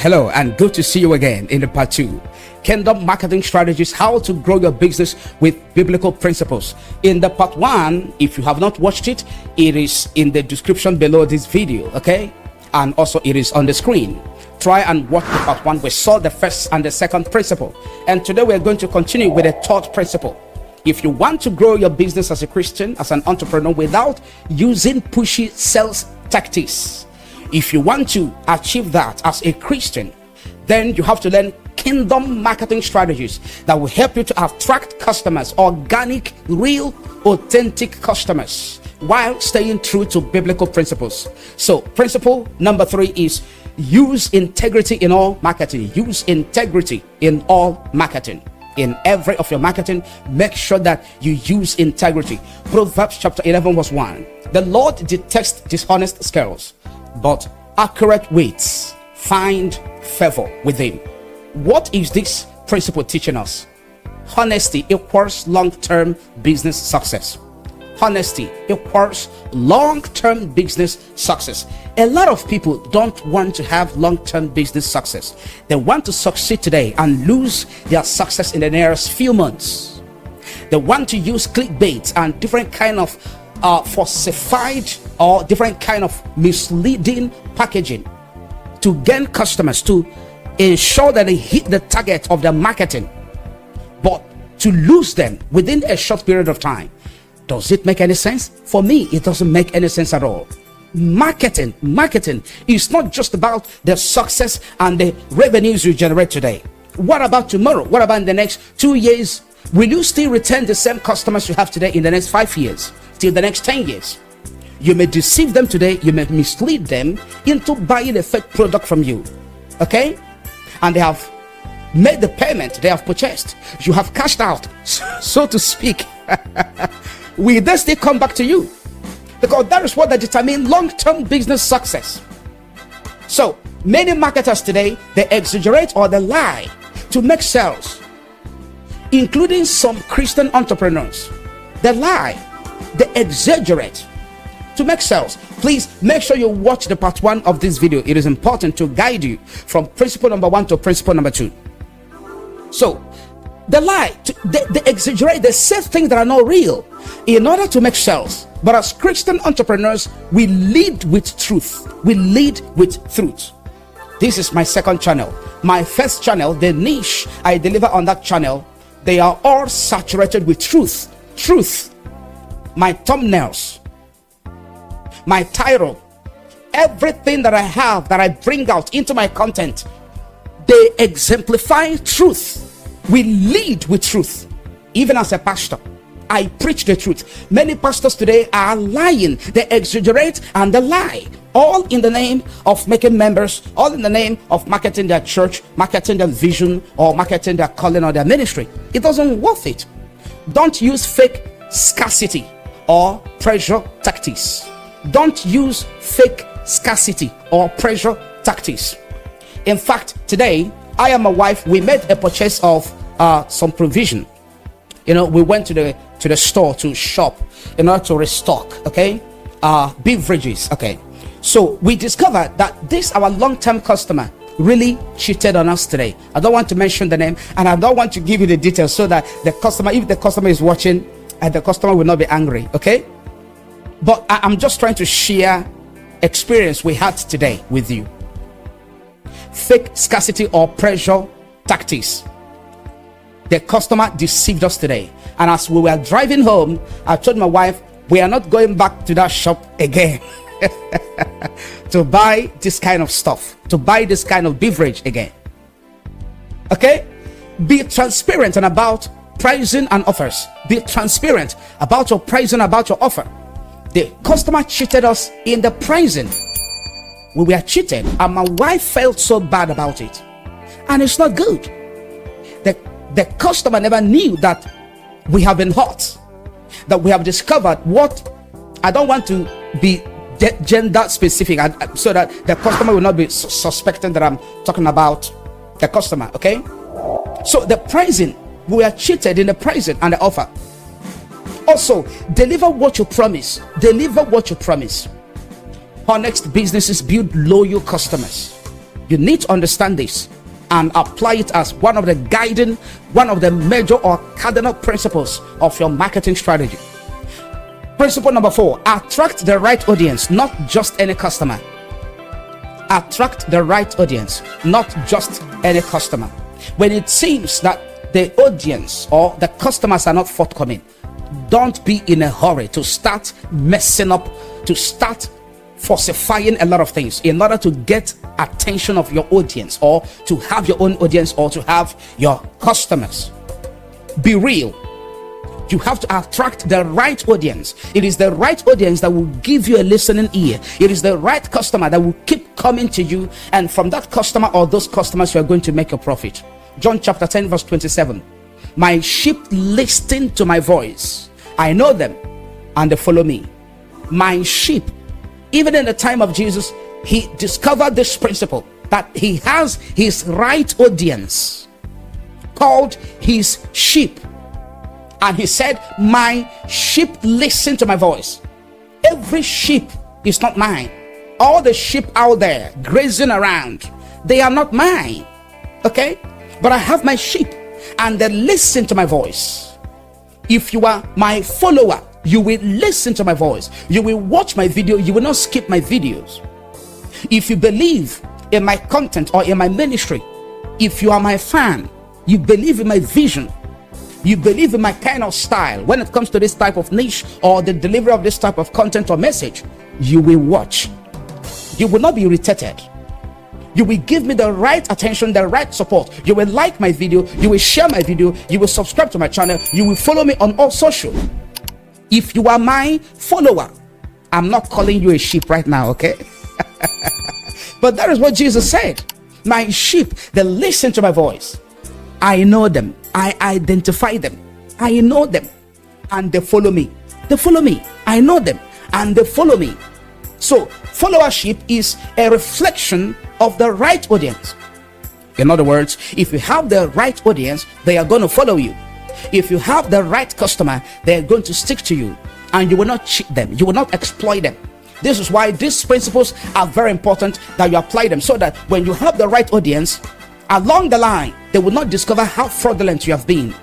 Hello, and good to see you again in the part 2. Kingdom marketing strategies, how to grow your business with biblical principles. In the part 1, if you have not watched it, it is in the description below this video, okay? And also it is on the screen. Try and watch the part 1. We saw the first and the second principle. And today we're going to continue with the third principle. If you want to grow your business as a Christian, as an entrepreneur, without using pushy sales tactics, if you want to achieve that as a Christian, then you have to learn kingdom marketing strategies that will help you to attract customers, organic, real, authentic customers, while staying true to biblical principles. So principle number 3 is use integrity in all marketing. Use integrity in all marketing. In every of your marketing, make sure that you use integrity. Proverbs chapter 11 verse 1. The Lord detests dishonest scales, but accurate weights find favor with him. What is this principle teaching us? Honesty equals long-term business success. Honesty equals long-term business success. A lot of people don't want to have long-term business success. They want to succeed today and lose their success in the nearest few months. They want to use clickbait and different kind of falsified or different kind of misleading packaging to gain customers, to ensure that they hit the target of their marketing, but to lose them within a short period of time. Does it make any sense? For me, it doesn't make any sense at all. Marketing is not just about the success and the revenues you generate today. What about tomorrow? What about in the next 2 years? Will you still retain the same customers you have today in the next 5 years, till the next 10 years? You may deceive them today, you may mislead them into buying a fake product from you, okay? And they have made the payment, they have purchased, you have cashed out, so to speak. Will they still come back to you? Because that is what they determine long-term business success. So many marketers today, they exaggerate or they lie to make sales, including some Christian entrepreneurs. They lie, they exaggerate to make sales. Please make sure you watch the part 1 of this video. It is important to guide you from principle number 1 to principle number 2. So they lie, they exaggerate, they say things that are not real in order to make sales. But as Christian entrepreneurs, we lead with truth. We lead with truth. This is my second channel. My first channel, the niche I deliver on that channel, they are all saturated with truth. Truth. My thumbnails, my title, everything that I have, that I bring out into my content, they exemplify truth. We lead with truth. Even as a pastor, I preach the truth. Many pastors today are lying. They exaggerate and they lie, all in the name of making members, all in the name of marketing their church, marketing their vision, or marketing their calling or their ministry. It doesn't worth it. Don't use fake scarcity or pressure tactics. Don't use fake scarcity or pressure tactics. In fact, today, I and my wife, we made a purchase of some provision. We went to the store to shop in order to restock, okay, beverages, okay. So we discovered that this, our long-term customer, really cheated on us today. I don't want to mention the name, and I don't want to give you the details so that the customer, if the customer is watching, and the customer will not be angry, okay? But I'm just trying to share experience we had today with you. Fake scarcity or pressure tactics. The customer deceived us today, and as we were driving home, I told my wife, we are not going back to that shop again to buy this kind of stuff, to buy this kind of beverage again. Okay? Be transparent and about pricing and offers. Be transparent about your pricing, about your offer. The customer cheated us in the pricing. We were cheated, and my wife felt so bad about it, and it's not good. The customer never knew that we have been hot, that we have discovered what, I don't want to be gender specific, so that the customer will not be suspecting that I'm talking about the customer, okay? So the pricing, we are cheated in the pricing and the offer. Also, deliver what you promise. Deliver what you promise. Honest businesses build loyal customers. You need to understand this and apply it as one of the major or cardinal principles of your marketing strategy. Principle number 4, attract the right audience, not just any customer. Attract the right audience, not just any customer. When it seems that the audience or the customers are not forthcoming, don't be in a hurry to start messing up, to start falsifying a lot of things in order to get attention of your audience, or to have your own audience, or to have your customers. Be real. You have to attract the right audience. It is the right audience that will give you a listening ear. It is the right customer that will keep coming to you, and from that customer or those customers you are going to make a profit. John chapter 10 verse 27. My sheep listen to my voice. I know them and they follow me. My sheep. Even in the time of Jesus, he discovered this principle that he has his right audience called his sheep. And he said, my sheep listen to my voice. Every sheep is not mine. All the sheep out there grazing around, they are not mine. Okay? But I have my sheep and they listen to my voice. If you are my follower, you will listen to my voice. You will watch my video. You will not skip my videos. If you believe in my content or in my ministry, if you are my fan, you believe in my vision, you believe in my kind of style when it comes to this type of niche or the delivery of this type of content or message, you will watch. You will not be irritated. You will give me the right attention, the right support. You will like my video, you will share my video, you will subscribe to my channel, you will follow me on all social. If you are my follower, I'm not calling you a sheep right now, okay? But that is what Jesus said. My sheep, they listen to my voice. I know them. I identify them. I know them. And they follow me. They follow me. I know them. And they follow me. So, followership is a reflection of the right audience. In other words, if you have the right audience, they are going to follow you. If you have the right customer, they are going to stick to you. And you will not cheat them. You will not exploit them. This is why these principles are very important, that you apply them, so that when you have the right audience, along the line, they will not discover how fraudulent you have been.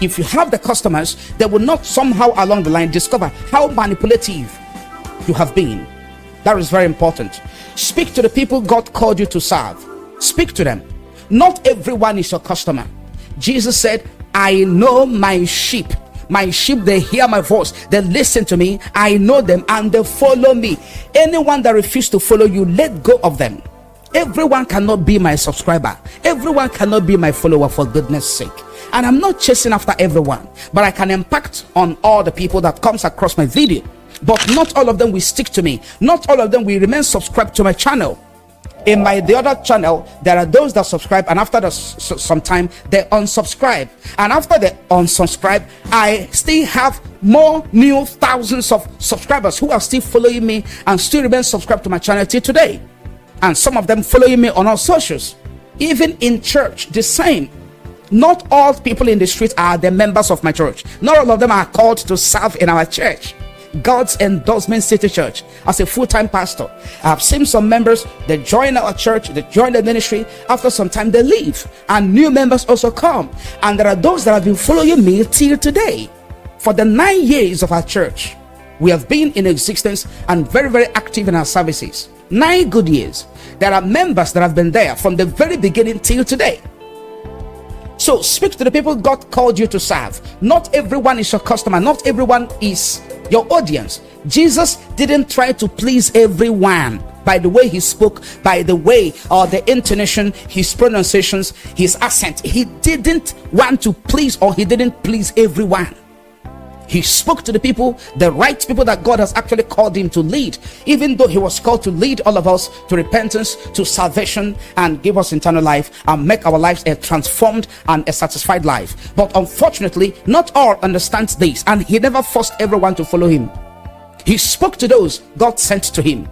If you have the customers, they will not somehow along the line discover how manipulative you have been. That is very important. Speak to the people God called you to serve. Speak to them. Not everyone is your customer. Jesus said, I know my sheep. My sheep, they hear my voice, they listen to me, I know them, and they follow me. Anyone that refuses to follow you, let go of them. Everyone cannot be my subscriber. Everyone cannot be my follower, for goodness sake. And I'm not chasing after everyone, but I can impact on all the people that comes across my video. But not all of them will stick to me. Not all of them will remain subscribed to my channel. In the other channel, there are those that subscribe, and after some time they unsubscribe, and after they unsubscribe, I still have more new thousands of subscribers who are still following me and still remain subscribed to my channel till today. And some of them following me on all socials. Even in church, the same. Not all people in the street are the members of my church. Not all of them are called to serve in our church. God's Endorsement City Church, as a full-time pastor, I've seen some members, they join our church, they join the ministry, after some time they leave, and new members also come. And there are those that have been following me till today. For the 9 years of our church, we have been in existence and very, very active in our services. 9 good years. There are members that have been there from the very beginning till today. So speak to the people God called you to serve. Not everyone is your customer. Not everyone is your audience. Jesus didn't try to please everyone by the way he spoke, by the way or the intonation, his pronunciations, his accent. He didn't want to please, or he didn't please everyone. He spoke to the people, the right people that God has actually called him to lead, even though he was called to lead all of us to repentance, to salvation, and give us eternal life and make our lives a transformed and a satisfied life. But unfortunately, not all understand this, and he never forced everyone to follow him. He spoke to those God sent to him.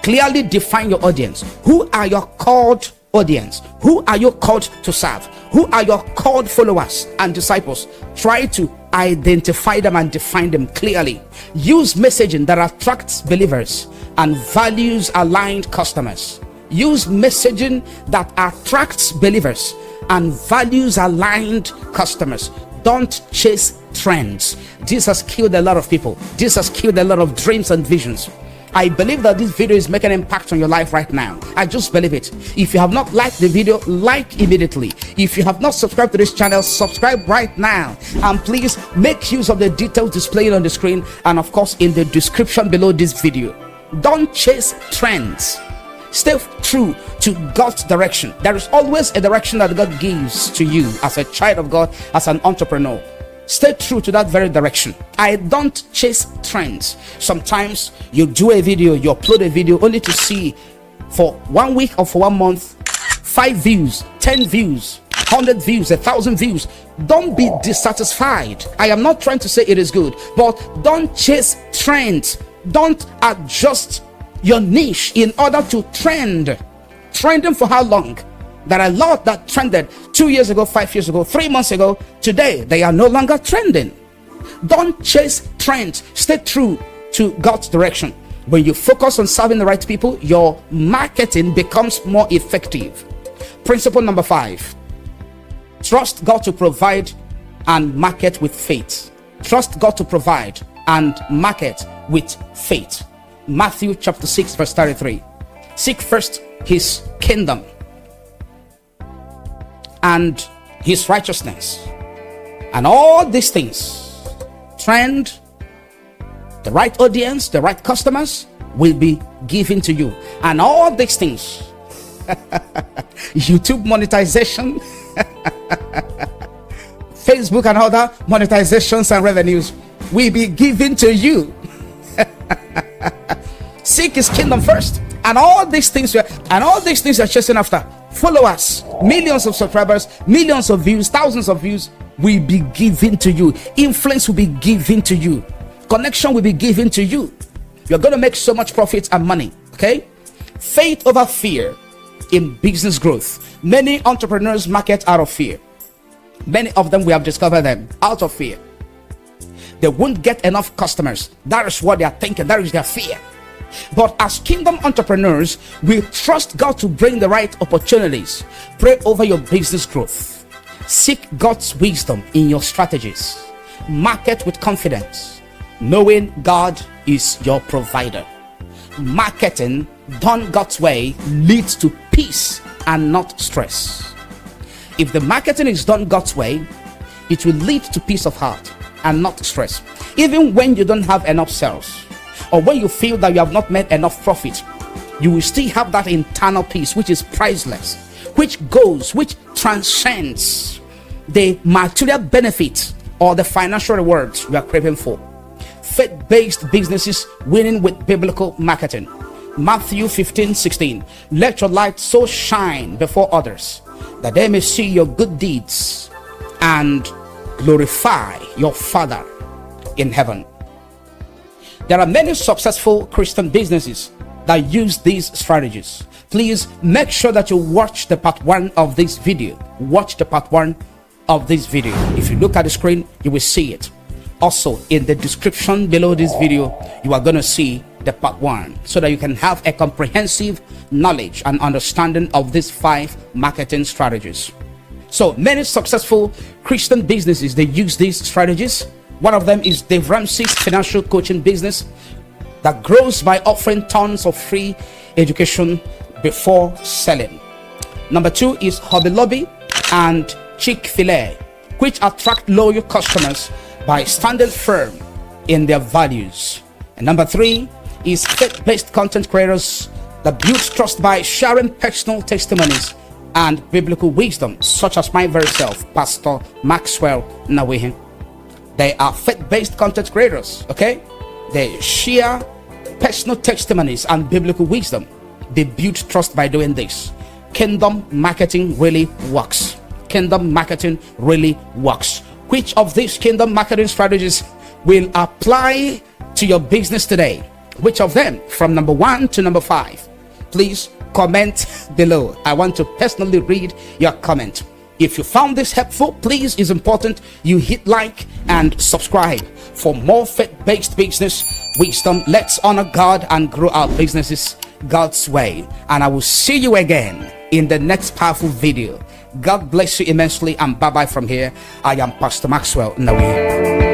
Clearly define your audience. Who are your called audience? Who are you called to serve? Who are your called followers and disciples? Try to identify them and define them clearly. Use messaging that attracts believers and values aligned customers. Use messaging that attracts believers and values aligned customers. Don't chase trends. This has killed a lot of people. This has killed a lot of dreams and visions. I believe that this video is making an impact on your life right now. I just believe it. If you have not liked the video, like immediately. If you have not subscribed to this channel, subscribe right now. And please make use of the details displayed on the screen and of course in the description below this video. Don't chase trends. Stay true to God's direction. There is always a direction that God gives to you as a child of God, as an entrepreneur. Stay true to that very direction. I don't chase trends. Sometimes you do a video, you upload a video only to see for 1 week or for 1 month 5 views, 10 views, 100 views, 1,000 views. Don't be dissatisfied. I am not trying to say it is good, but don't chase trends. Don't adjust your niche in order to trend. Trending for how long? There are a lot that trended 2 years ago, 5 years ago, 3 months ago. Today they are no longer trending. Don't chase trends. Stay true to God's direction. When you focus on serving the right people, your marketing becomes more effective. Principle number 5: trust God to provide and market with faith. Trust God to provide and market with faith. Matthew chapter 6 verse 33. Seek first his kingdom and his righteousness, and all these things, trend, the right audience, the right customers, will be given to you. And all these things, YouTube monetization, Facebook and other monetizations and revenues will be given to you. Seek his kingdom first, and all these things you're chasing after, followers, millions of subscribers, millions of views, thousands of views, will be given to you. Influence will be given to you. Connection will be given to you. You're going to make so much profit and money. Okay? Faith over fear in business growth. Many entrepreneurs market out of fear. Many of them, we have discovered them out of fear. They won't get enough customers. That is what they are thinking. That is their fear. But as kingdom entrepreneurs, we trust God to bring the right opportunities. Pray over your business growth. Seek God's wisdom in your strategies. Market with confidence, knowing God is your provider. Marketing done God's way leads to peace and not stress. If the marketing is done God's way, it will lead to peace of heart and not stress. Even when you don't have enough sales, or when you feel that you have not made enough profit, you will still have that internal peace which is priceless, which transcends the material benefit or the financial rewards you are craving for. Faith-based businesses winning with biblical marketing. Matthew 15:16. Let your light so shine before others that they may see your good deeds and glorify your Father in heaven. There are many successful Christian businesses that use these strategies. Please make sure that you watch the part 1 of this video. Watch the part 1 of this video. If you look at the screen, you will see it. Also, in the description below this video, you are going to see the part 1, so that you can have a comprehensive knowledge and understanding of these 5 marketing strategies. So many successful Christian businesses, they use these strategies. One of them is Dave Ramsey's financial coaching business that grows by offering tons of free education before selling. Number 2 is Hobby Lobby and Chick-fil-A, which attract loyal customers by standing firm in their values. And number 3 is faith-based content creators that build trust by sharing personal testimonies and biblical wisdom, such as my very self, Pastor Maxwell Nawihin. They are faith-based content creators, okay? They share personal testimonies and biblical wisdom. They build trust by doing this. Kingdom marketing really works. Kingdom marketing really works. Which of these kingdom marketing strategies will apply to your business today? Which of them, from number 1 to number 5? Please comment below. I want to personally read your comment. If you found this helpful, please, it's important you hit like and subscribe for more faith-based business wisdom. Let's honor God and grow our businesses God's way. And I will see you again in the next powerful video. God bless you immensely, and bye bye from here. I am Pastor Maxwell Nawi.